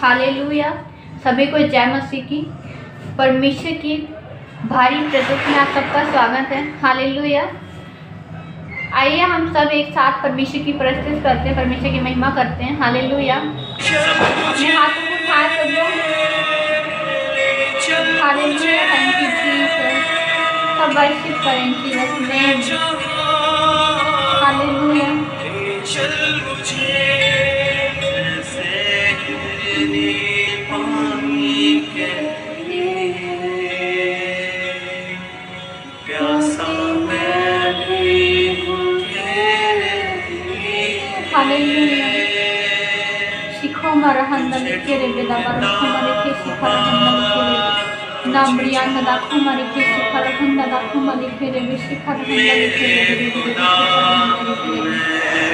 Hallelujah. सभी को जय मसीह की। परमेश्वर की भारी प्रस्तुति में आप सबका स्वागत है। हालेलुया। आइए हम सब एक साथ परमेश्वर की प्रस्तुति करते हैं, परमेश्वर की महिमा करते हैं। हालेलुया। अपने हाथों को उठाए सब लोग। हालेलुया। Thank you Jesus. सब वर्शिप करें जीसस नेम। हालेलुया। हालेलुया। शिखो मरहंदा लिखे रे बेदा बरखो मरे के शिखर हंदा लिखे रे नामरिया नदा खो मरे के शिखर हंदा दा खो मरे के रे शिखर हंदा लिखे रे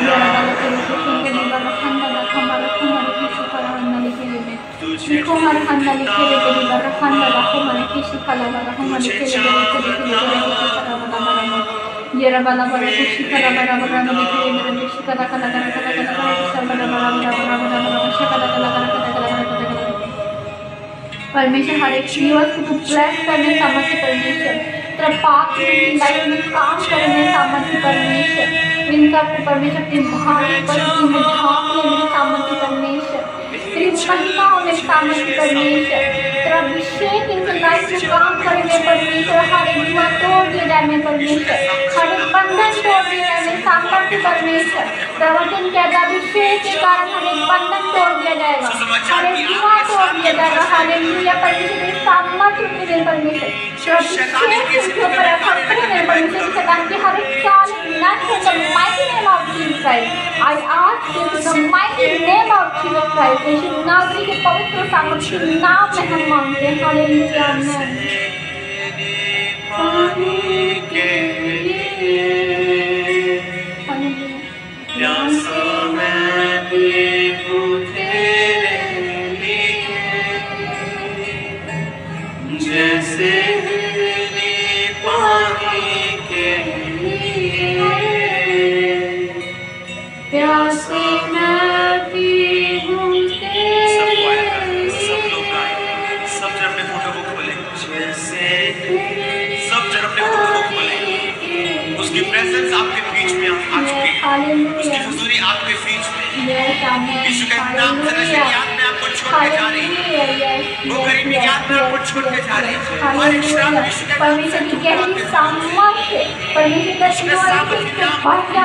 यारा बाला के शिखर के बरखंदा दा खो मरे के शिखर हंदा लिखे रे शिखो मरहंदा लिखे रे बेदा बरखंदा दा खो मरे के शिखर लगा खो मरे के येरा बाला बड़ा कुछ करा बड़ा बड़ा लिखे मेरे देश करा करा करा करा करा सब बड़ा बड़ा बड़ा बड़ा बड़ा बड़ा करा करा करा करा करा परमेश्वर हर एक जीवन को ब्लेस करने सामर्थ्य परमेश्वर तेरा पाक में लाइफ में काम करने सामर्थ्य परमेश्वर इन सबको परमेश्वर अपनी भारी परिस्थिति में ढांकने में सामर्थ्य परमेश्वर तेरी महिमाओं में सामर्थ्य परमेश्वर तेरा अभिषेक इनके लाइफ में काम करेंगे परमेश्वर हर एक जुआ तोड़ दिए जाने परमेश्वर हर एक बंधन तोड़ दिए जाने सामर्थ्य परमेश्वर तेरा वचन के अभिषेक के कारण हर एक बंधन तोड़ दिया जाएगा हर एक जुआ तोड़ दिया जाएगा हालेलुया परमेश्वर तेरे सामर्थ्य के परमेश्वर तेरा अभिषेक के ऊपर फटकने में परमेश्वर शैतान की हर एक चाल नष्ट हो the mighty name of Jesus Christ I ask you in the mighty name of Jesus Christ Yeshu नासरी के पवित्र सामर्थ्य नाम में हम मांगते हैं हालेलुया आमीन पानी के लिए प्यासा मैं भी हूँ तेरे लिए जैसे पानी के लिए प्यासे मैं भी हूँ तेरे लिए सब लोग गाएं सब जन अपने फोटो को खोलें सब जन अपने फोटो को खोलें उसकी प्रेजेंस आपके बीच में आ चुकी है उसकी हुजूरी आपके बीच में यीशु का नाम याद में आपको छोड़ के जा रही है वो गरीबी याद में आपको छोड़ के जा रही है और एक श्राप यीशु के परमेश्वर की गहरी सामर्थ्य परमेश्वर का शिवा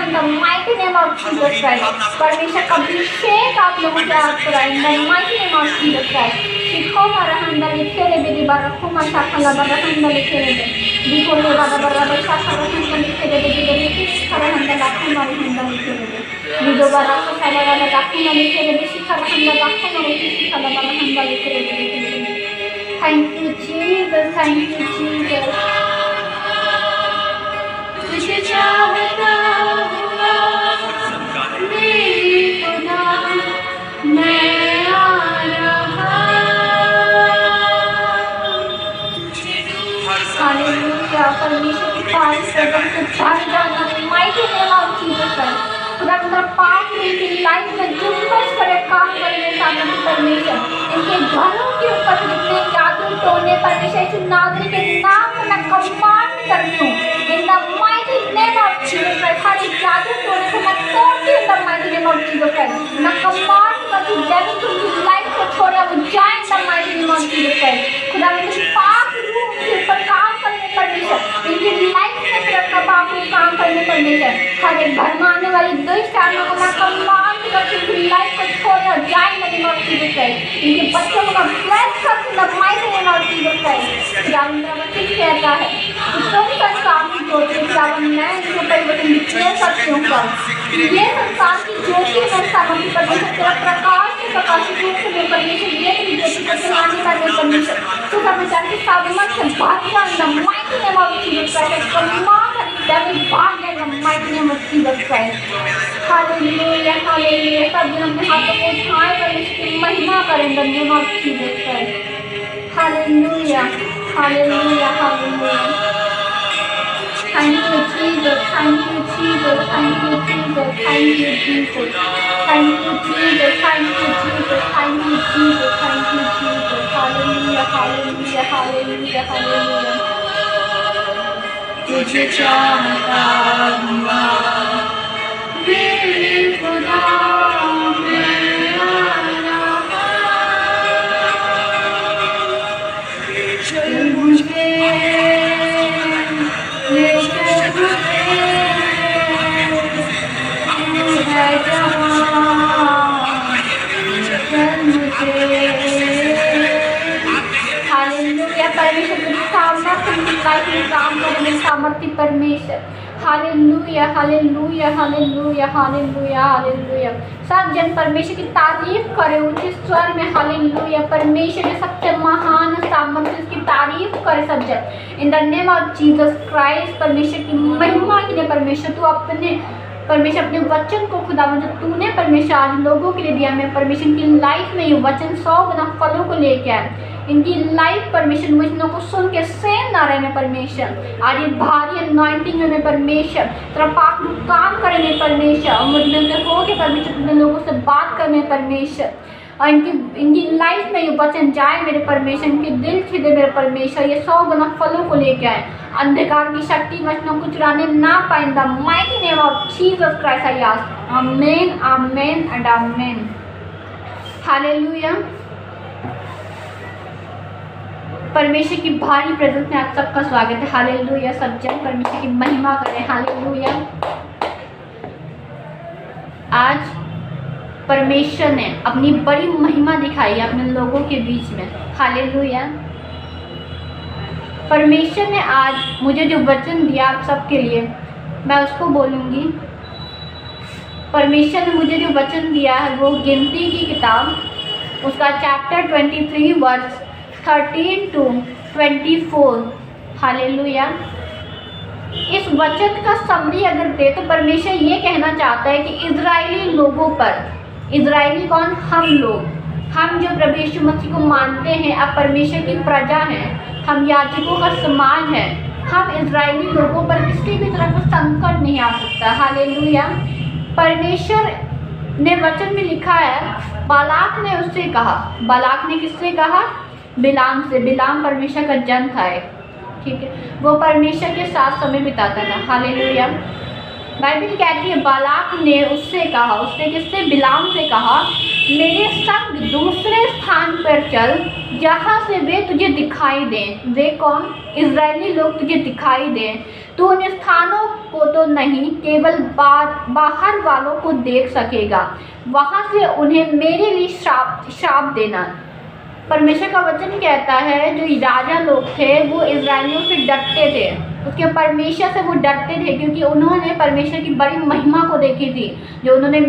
in the mighty name of Jesus Christ परमेश्वर का अभिषेक आप लोगों के हाथ पर in the mighty name of Jesus Christ शिखो मरहंदा लिखे रे बेदी बारखो मशाखला बरहंदा लिखे रे दिखो रे बाबा बाबा शाखला लिखे रे बेदी बेदी शिखरहंदा लाखो मरहंदा लिखे रे विदो बारखो साला वाला लाखो लिखे रे शिखरहंदा लाखो मरहंदा शिखला बरहंदा लिखे रे thank you Jesus thank you Jesus तुझे चाहता हुआ मेरी खुदा मैं आ रहा हालेलुया परमेश्वर की पास से भर जाना mighty name of Jesus Christ खुदा मेरा पाप में इनकी लाइफ में जुम्मस करे काम करने सामने परमेश्वर इनके घरों के ऊपर जितने जादू टोने परमेश्वर यीशु नासरी के नाम में मैं कमांड करती हूँ in the mighty name of Jesus Christ हर एक जादू टोने को मैं तोड़ती हूँ in the mighty name of Jesus Christ मैं कमांड करती हूँ डेविल तुमकी लाइफ को छोड़े वो जाए in the mighty name of Jesus Christ खुदा मेरे पाप रूप के ऊपर काम करने परमेश्वर इनकी लाइफ में तेरा प्रभाव काम करने परमेश्वर हर एक भरमाने वाली दुष्ट आत्मा को मैं कमांड करती हूँ इनकी लाइफ को छोड़े और जाए in the name of Jesus Christ इनके बच्चों को ब्लेस करती हूँ in the mighty name of Jesus Christ खुदा मेरा वचन कहता है कि तुम संसार की ज्योति खुदा मैं इनके परिवर्तन डिक्लेयर करती हूँ ये संसार की ज्योति में सामर्थ्य परमेश्वर तेरा प्रकाश से प्रकाशित रूप से परमेश्वर ये तेरी ज्योति को जलाने वाले परमेश्वर तो हमें जानते सामर्थ से भागना in the mighty name of Jesus Christ command devil भाग in the mighty name of Jesus Christ hallelujah hallelujah सब जन अपने हाथों को उठाएं परमेश्वर की महिमा करें in the name of Jesus Christ hallelujah hallelujah hallelujah Thank you, Jesus. Thank you, Jesus. Thank you, Jesus. Thank you, Jesus. Thank you, Jesus. Thank you, Jesus. Thank you, Jesus. Hallelujah hallelujah. तुझे चाहता हुआ मेरे खुदा मैं आ रहा, चल मुझे ले चल मुझे, तू है जहाँ चल मुझे। हालेलुया। परमेश्वर की सामर्थ्य उनकी लाइफ में काम करने सामर्थ्य परमेश्वर। Hallelujah hallelujah hallelujah hallelujah hallelujah. सब जन परमेश्वर की तारीफ करे ऊंचे स्वर में। हालेलुया। परमेश्वर के सबसे महान सामर्थ्य की तारीफ करे सब जन in the name of Jesus Christ. परमेश्वर की महिमा के लिए परमेश्वर तू अपने परमेश्वर अपने वचन को खुदा जो तूने परमेश्वर आज लोगों के लिए दिया मैं परमेश्वर की लाइफ में ये वचन 100 गुना फलों को लेके आए। इनकी लाइफ परमेश्वर मुझनों को सुन के सेम ना रहे परमेश्वर। आज ये भारी अनॉइंटिंग में परमेश्वर तेरा पाक काम करेंगे परमेश्वर और मुझ में हो के परमेश्वर अपने लोगों से बात करने परमेश्वर और इनकी लाइफ में ये वचन जाए मेरे परमेश्वर। इनके दिल छिदे मेरे परमेश्वर ये 100 गुना फलों को लेके आए। अंधकार की शक्ति वचनों को चुराने ना पाए। The mighty name of Jesus Christ I ask amen amen and amen. Hallelujah. परमेश्वर की भारी प्रेजेंस में आप सबका स्वागत है। हालेलुया। सब जन परमेश्वर की महिमा करें। हालेलुया। आज परमेश्वर ने अपनी बड़ी महिमा दिखाई है अपने लोगों के बीच में। हालेलुया। परमेश्वर ने आज मुझे जो वचन दिया आप सबके लिए मैं उसको बोलूँगी। परमेश्वर ने मुझे जो वचन दिया है वो गिनती की किताब उसका चैप्टर 23 वर्स 13 to 24। हालेलुया। इस वचन का समरी अगर दे तो परमेश्वर ये कहना चाहता है कि इजरायली लोगों पर, इजरायली कौन? हम लोग, हम जो प्रभु यीशु मसीह को मानते हैं अब परमेश्वर की प्रजा हैं, हम याजकों का समाज है, हम इजरायली लोगों पर किसी भी तरह का संकट नहीं आ सकता। हालेलुया। परमेश्वर ने वचन में लिखा है बालाक ने उससे कहा, बालाक ने किससे कहा? बिलाम से। बिलाम परमेश्वर का जन था एक, ठीक है, वो परमेश्वर के साथ समय बिताता था। हालेलुया। बाइबल कहती है बालाक ने उससे कहा, उससे किससे? बिलाम से कहा मेरे संग दूसरे स्थान पर चल जहाँ से वे तुझे दिखाई दें। वे कौन? इजरायली लोग तुझे दिखाई दें। तू उन स्थानों को तो नहीं केवल बाहर वालों को देख सकेगा, वहाँ से उन्हें मेरे लिए श्राप देना। परमेश्वर का वचन कहता है जो राजा लोग थे वो इजरायलियों से डरते थे, उसके परमेश्वर से वो डरते थे क्योंकि उन्होंने परमेश्वर की बड़ी महिमा को देखी थी। जो उन्होंने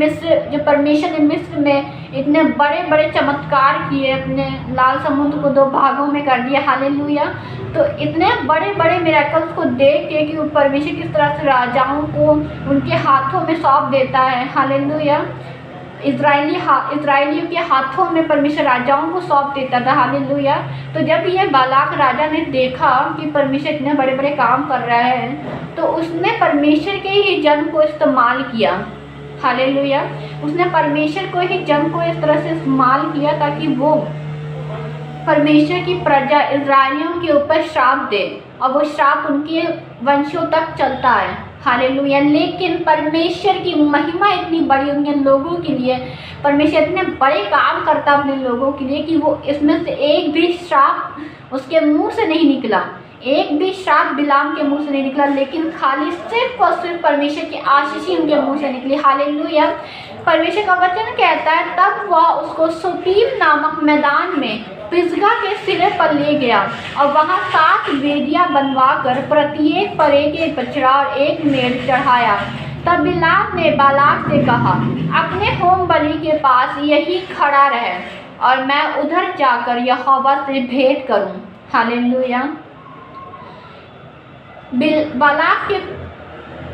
जो परमेश्वर ने मिस्र में इतने बड़े बड़े चमत्कार किए, अपने लाल समुद्र को 2 भागों में कर दिया। हालेलुया। तो इतने बड़े बड़े मिरेकल्स को देख के कि वो परमेश्वर किस तरह से राजाओं को उनके हाथों में सौंप देता है। हालेलुया। इजरायलियों के हाथों में परमेश्वर राजाओं को सौंप देता था। हालेलुया। तो जब ये बालाक राजा ने देखा कि परमेश्वर इतने बड़े बड़े काम कर रहा है तो उसने परमेश्वर के ही जन को इस्तेमाल किया। हालेलुया। उसने परमेश्वर को ही जन को इस तरह से इस्तेमाल किया ताकि वो परमेश्वर की प्रजा इजरायलियों के ऊपर श्राप दे और वो श्राप उनके वंशों तक चलता है। हालेलुया। लेकिन परमेश्वर की महिमा इतनी बड़ी उनके लोगों के लिए, परमेश्वर इतने बड़े काम करता अपने लोगों के लिए कि वो इसमें से एक भी श्राप उसके मुंह से नहीं निकला, एक भी श्राप बिलाम के मुंह से नहीं निकला, लेकिन खाली सिर्फ और सिर्फ परमेश्वर की आशीष ही उनके मुंह से निकली। हालेलुया। परमेश्वर का वचन कहता है तब वह उसको सुपीम नामक मैदान में पिसगा के सिरे पर ले गया और वहाँ 7 वेदियाँ बनवाकर प्रत्येक पर एक बछड़ा और एक मेढ़ चढ़ाया। तब बिलाम ने बालाक से कहा अपने होम बलि के पास यही खड़ा रहे और मैं उधर जाकर यहोवा से भेंट करूं। हालेलुया। बालाक के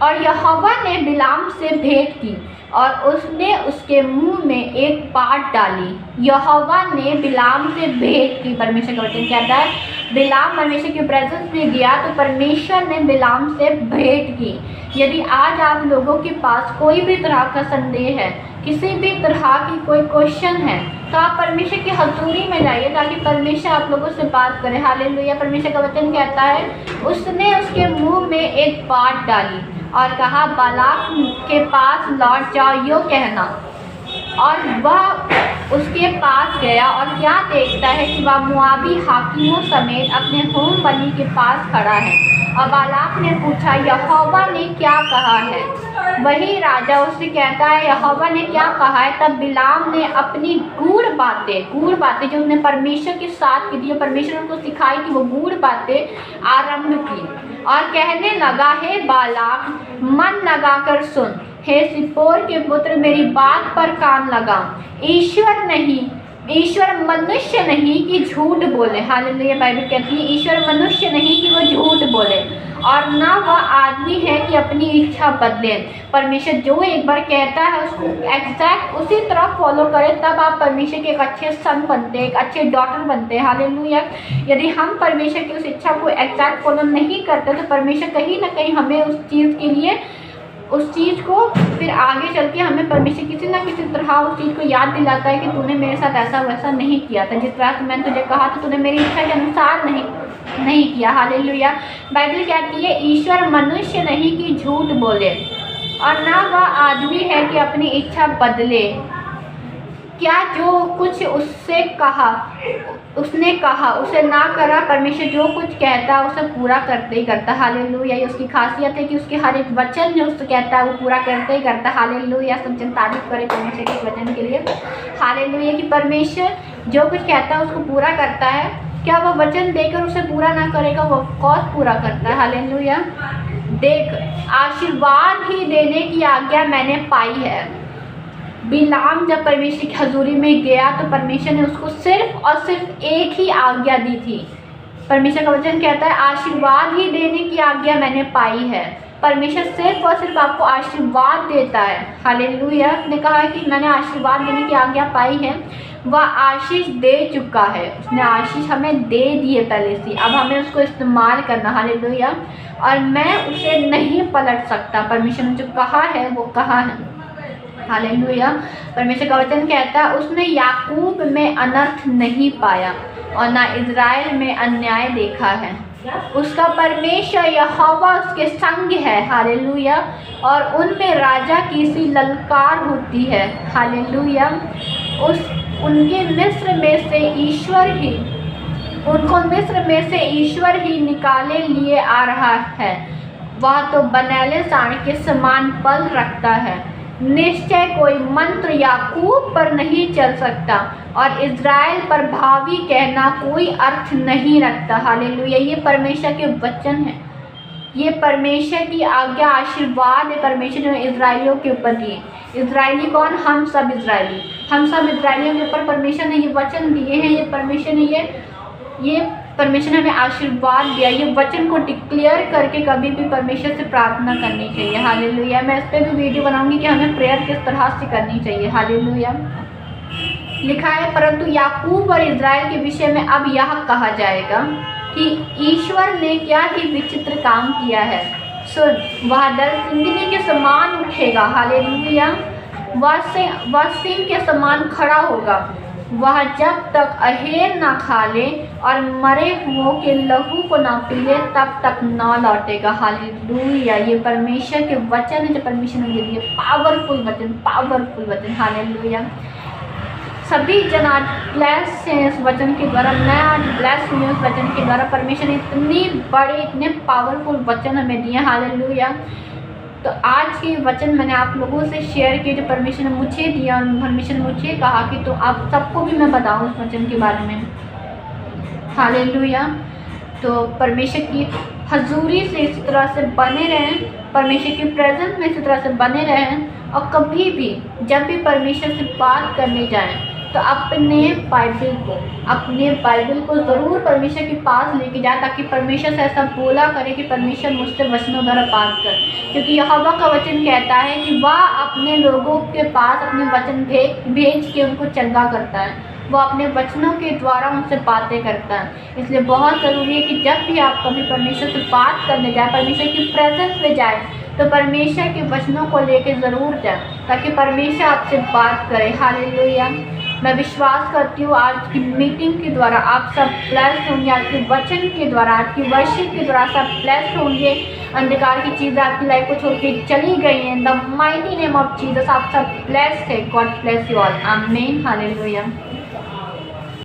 और यहोवा ने बिलाम से भेंट की और उसने उसके मुंह में एक बात डाली। यहोवा ने बिलाम से भेंट की। परमेश्वर का वचन कहता है बिलाम परमेश्वर के प्रेजेंस में गया तो परमेश्वर ने बिलाम से भेंट की। यदि आज आप लोगों के पास कोई भी तरह का संदेह है किसी भी तरह की कोई क्वेश्चन है तो आप परमेश्वर की हजूरी में जाइए ताकि परमेश्वर आप लोगों से बात करे। हालेलुया। परमेश्वर का वचन कहता है, उसने उसके मुंह में एक बात डाली और कहा, बालाक के पास लौट जाओ, यो कहना। और वह उसके पास गया और क्या देखता है कि वह मुआबी हाकिमों समेत अपने होम बलि के पास खड़ा है। और बालाक ने पूछा, यहोवा ने क्या कहा है? वही राजा उससे कहता है, यहोवा ने क्या कहा है? तब बिलाम ने अपनी गूढ़ बातें जो उसने परमेश्वर के साथ की थी, परमेश्वर ने उसको सिखाई कि वो गूढ़ बातें आरंभ की और कहने लगा, हे बालाक, मन लगाकर सुन, हे सिप्पोर के पुत्र, मेरी बात पर कान लगा। ईश्वर मनुष्य नहीं कि झूठ बोले। हालेलुया। बाइबल कहती है ईश्वर मनुष्य नहीं कि वो झूठ बोले, और ना वह आदमी है कि अपनी इच्छा बदले। परमेश्वर जो एक बार कहता है उसको एग्जैक्ट उसी तरह फॉलो करे, तब आप परमेश्वर के एक अच्छे सन बनते हैं, एक अच्छे डॉटर बनते हैं। हालेलुया। यदि हम परमेश्वर की उस इच्छा को एग्जैक्ट फॉलो नहीं करते तो परमेश्वर कहीं ना कहीं हमें उस चीज़ के लिए, उस चीज़ को फिर आगे चल के हमें परमेश्वर किसी ना किसी तरह उस चीज़ को याद दिलाता है कि तूने मेरे साथ ऐसा वैसा नहीं किया था, जिस तरह से मैंने तुझे कहा था तूने मेरी इच्छा के अनुसार नहीं किया। हालेलुया। बाइबल कहती है ईश्वर मनुष्य नहीं कि झूठ बोले, और ना वह आदमी है कि अपनी इच्छा बदले। क्या जो कुछ उसने कहा उसे ना करा, परमेश्वर जो कुछ कहता उसे पूरा करते ही करता। हालेलुया। ये उसकी खासियत है कि उसके हर एक वचन जो उससे कहता है वो पूरा करते ही करता। हालेलुया। सब जन तारीफ करे परमेश्वर के वचन के लिए। हालेलुया। कि परमेश्वर जो कुछ कहता है उसको पूरा करता है। क्या वह वचन देकर उसे पूरा ना करेगा? वो कौन पूरा करता है। हालेलुया। देख, आशीर्वाद ही देने की आज्ञा मैंने पाई है। बिलाम जब परमेश्वर की हजूरी में गया तो परमेश्वर ने उसको सिर्फ और सिर्फ एक ही आज्ञा दी थी। परमेश्वर का वचन कहता है आशीर्वाद ही देने की आज्ञा मैंने पाई है। परमेश्वर सिर्फ और सिर्फ आपको आशीर्वाद देता है। हालेलुया। ने कहा कि मैंने आशीर्वाद देने की आज्ञा पाई है। वह आशीष दे चुका है, उसने आशीष हमें दे दी है पहले से, अब हमें उसको इस्तेमाल करना। हालेलुया। और मैं उसे नहीं पलट सकता। परमेश्वर ने जो कहा है वो कहा है। हालेलुया। परमेश्वर का वचन कहता है उसने याकूब में अनर्थ नहीं पाया और ना इज़राइल में अन्याय देखा है। उसका परमेश्वर यहोवा उसके संग है। हालेलुया। और उनमें राजा की सी ललकार होती है। हालेलुया। उनको मिस्र में से ईश्वर ही निकाले लिए आ रहा है। वह तो बनेले सांड के समान बल रखता है। निश्चय कोई मंत्र याकूब पर नहीं चल सकता और इज़राइल पर भावी कहना कोई अर्थ नहीं रखता। हालेलुया। ये परमेश्वर के वचन है, ये परमेश्वर की आज्ञा, आशीर्वाद है परमेश्वर ने इज़राइलियों के ऊपर दिए। इज़राइली कौन? हम सब इज़राइली। हम सब इज़राइलियों के ऊपर परमेश्वर ने ये वचन दिए हैं। ये परमेश्वर ने ये परमेश्वर ने हमें आशीर्वाद दिया। ये वचन को डिक्लेयर करके कभी भी परमेश्वर से प्रार्थना करनी चाहिए। हालेलुया। मैं इस पर भी वीडियो बनाऊंगी कि हमें प्रेयर किस तरह से करनी चाहिए। हालेलुया। लिखा है, परंतु याकूब और इज़राइल के विषय में अब यह कहा जाएगा कि ईश्वर ने क्या ही विचित्र काम किया है। सुन, वह दल सिंगनी के समान उठेगा। हालेलुया। वह सिंह के समान खड़ा होगा। वह जब तक अहेर ना खा ले और मरे हुओं के लहू को ना पी ले तब तक ना लौटेगा। हालेलुया। ये परमेश्वर के वचन है जो परमेश्वर ने दिए। पावरफुल वचन। हालेलुया। सभी जन आज ब्लेस हैं इस वचन के द्वारा। मैं आज ब्लेस हुई उस वचन के द्वारा। परमेश्वर ने इतनी बड़े, इतने पावरफुल वचन हमें दिए। हालेलुया। तो आज के वचन मैंने आप लोगों से शेयर किए जो परमेश्वर ने मुझे दिया, और परमेश्वर ने मुझे कहा कि तो आप सबको भी मैं बताऊं उस वचन के बारे में। हालेलुया। तो परमेश्वर की हजूरी से इस तरह से बने रहें, परमेश्वर की प्रेजेंस में इसी तरह से बने रहें, और कभी भी जब भी परमेश्वर से बात करने जाएं तो अपने बाइबल को ज़रूर परमेश्वर के पास लेके जाए ताकि परमेश्वर से ऐसा बोला करे कि परमेश्वर मुझसे वचनों द्वारा बात कर। क्योंकि यहोवा का वचन कहता है कि वह अपने लोगों के पास अपने वचन भेज के उनको चंगा करता है। वो अपने वचनों के द्वारा उनसे बातें करता है। इसलिए बहुत ज़रूरी है कि जब भी आप कभी परमेश्वर से बात करने जाए, परमेश्वर की प्रेजेंस में जाए, तो परमेश्वर के वचनों को लेके ज़रूर जाएं, ताकि परमेश्वर आपसे बात करे। हालेलुया। मैं विश्वास करती हूँ आज की मीटिंग के द्वारा आप सब ब्लेस्ड होंगे, आज के वचन के द्वारा, आज की वर्शिप के द्वारा सब ब्लेस्ड होंगे। अंधकार की चीज़ें आपकी लाइफ को छोड़ के चली गई हैं। The mighty name of Jesus आप सब ब्लेस्ड है। God bless you all. आमीन। हालेलुया।